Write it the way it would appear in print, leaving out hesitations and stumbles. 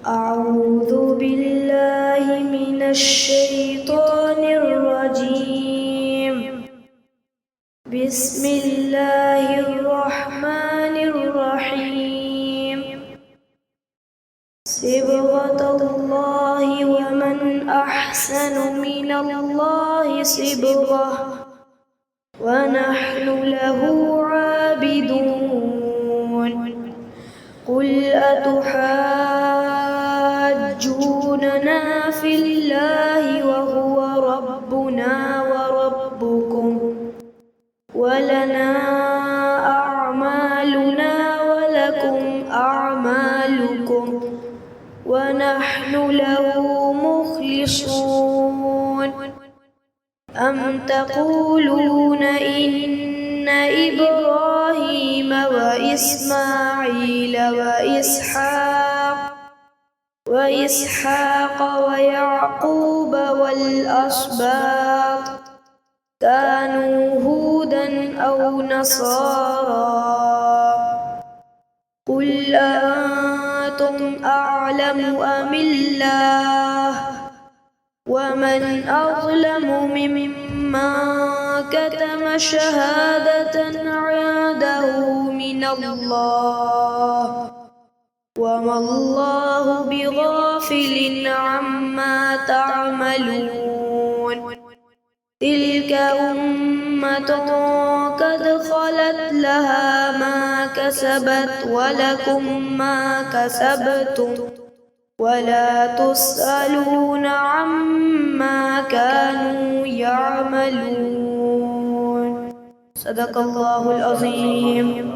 أعوذ بالله من الشيطان الرجيم. بسم الله الرحمن الرحيم. صبغة الله ومن أحسن من الله صبغة ونحن له عابدون. قل أتحاجوننا في الله وهو ربنا وربكم ولنا أعمالنا ولكم أعمالكم ونحن له مخلصون. أم تقولون إن إبراهيم وإسماعيل وإسحاق ويعقوب والأسباط كانوا هودا أو نصارى؟ قل أأنتم أعلم أم الله؟ ومن أظلم ممن كتم شهادة عنده من الله وما الله بغافل عما تعملون. تلك أمة قد خلت لها ما كسبت ولكم ما كسبتم ولا تسألون عما كانوا يعملون. صدق الله العظيم.